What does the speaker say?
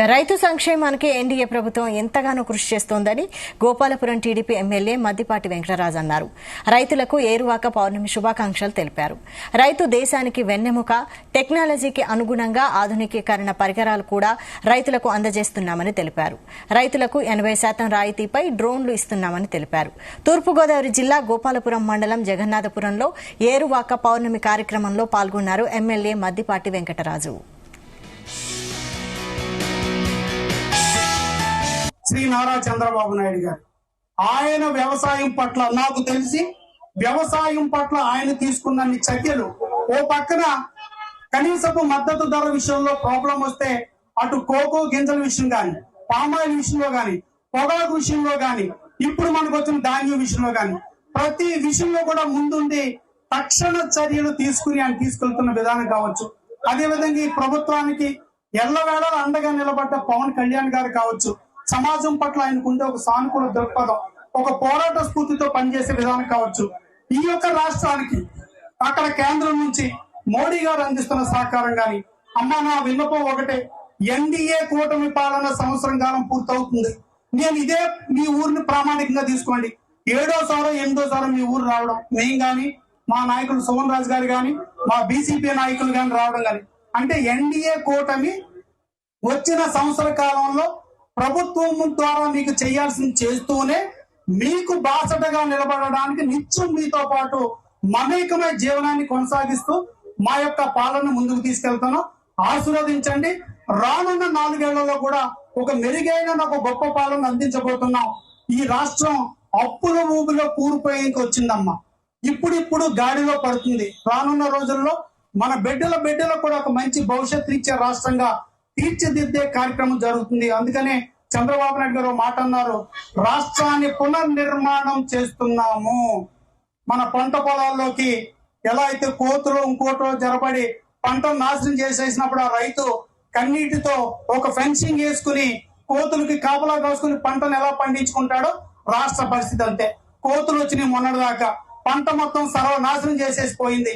రైతు సంక్షేమానికి ఎన్డీఏ ప్రభుత్వం ఎంతగానో కృషి చేస్తోందని గోపాలపురం టీడీపీ ఎమ్మెల్యే మద్దిపాటి వెంకటరాజు అన్నారు. రైతులకు ఏరువాక పౌర్ణమి శుభాకాంక్షలు తెలిపారు. రైతు దేశానికి వెన్నెముక. టెక్నాలజీకి అనుగుణంగా ఆధునికీకరణ పరికరాలు కూడా రైతులకు అందజేస్తున్నామని తెలిపారు. రైతులకు 80% రాయితీపై డ్రోన్లు ఇస్తున్నామని తెలిపారు. తూర్పుగోదావరి జిల్లా గోపాలపురం మండలం జగన్నాథపురంలో ఏరువాక పౌర్ణమి కార్యక్రమంలో పాల్గొన్నారు ఎమ్మెల్యే మద్దిపాటి వెంకటరాజు. శ్రీ నారా చంద్రబాబు నాయుడు గారు ఆయన వ్యవసాయం పట్ల నాకు తెలిసి వ్యవసాయం పట్ల ఆయన తీసుకున్న చర్యలు ఓ పక్కన కనీసపు మద్దతు ధర విషయంలో ప్రాబ్లం వస్తే అటు కోకో గింజల విషయం కానీ పామాయిల్ విషయంలో కానీ పొగాకు విషయంలో కానీ ఇప్పుడు మనకు వచ్చిన ధాన్యం విషయంలో కానీ ప్రతి విషయంలో కూడా ముందుండి తక్షణ చర్యలు తీసుకుని ఆయన తీసుకెళ్తున్న విధానం కావచ్చు. అదేవిధంగా ఈ ప్రభుత్వానికి ఎల్లవేళ అండగా నిలబడ్డ పవన్ కళ్యాణ్ గారు కావచ్చు. సమాజం పట్ల ఆయనకుండే ఒక సానుకూల దృక్పథం, ఒక పోరాట స్ఫూర్తితో పనిచేసే విధానం కావచ్చు. ఈ యొక్క రాష్ట్రానికి అక్కడ కేంద్రం నుంచి మోడీ గారు అందిస్తున్న సహకారం గాని అమ్మా నా విన్నపం ఒకటే, ఎన్డీఏ కూటమి పాలన సంవత్సరం కాలం పూర్తవుతుంది. నేను ఇదే మీ ఊరిని ప్రామాణికంగా తీసుకోండి. 7వ 8వ మీ ఊరు రావడం, మేము గాని మా నాయకులు సోమన్ రాజు గారు గాని మా బీసీపీ నాయకులు గాని రావడం గాని అంటే ఎన్డీఏ కూటమి వచ్చిన సంవత్సర కాలంలో ప్రభుత్వం ద్వారా మీకు చేయాల్సింది చేస్తూనే మీకు బాసటగా నిలబడడానికి నిత్యం మీతో పాటు మమేకమై జీవనాన్ని కొనసాగిస్తూ మా యొక్క పాలన ముందుకు తీసుకెళ్తాను. ఆశీర్వదించండి. రానున్న 4 ఏళ్లలో కూడా ఒక మెరుగైన ఒక గొప్ప పాలన అందించబోతున్నాం. ఈ రాష్ట్రం అప్పుల ఊబిలో కూలిపోయేకి వచ్చిందమ్మా. ఇప్పుడు గాడిలో పడుతుంది. రానున్న రోజుల్లో మన బిడ్డల కూడా ఒక మంచి భవిష్యత్తు ఇచ్చే రాష్ట్రంగా తీర్చిదిద్దే కార్యక్రమం జరుగుతుంది. అందుకనే చంద్రబాబు నాయుడు గారు మాట అన్నారు, రాష్ట్రాన్ని పునర్నిర్మాణం చేస్తున్నాము. మన పంట పొలాల్లోకి ఎలా అయితే కోతులు ఇంకోటో జరబడి పంటను నాశనం చేసేసినప్పుడు ఆ రైతు కన్నీటితో ఒక ఫెన్సింగ్ వేసుకుని కోతులకి కాపలా కాసుకుని పంటను ఎలా పండించుకుంటాడో రాష్ట్ర పరిస్థితి అంతే. కోతులు వచ్చినాయి మొన్నటిదాకా, పంట మొత్తం సర్వనాశనం చేసేసి పోయింది.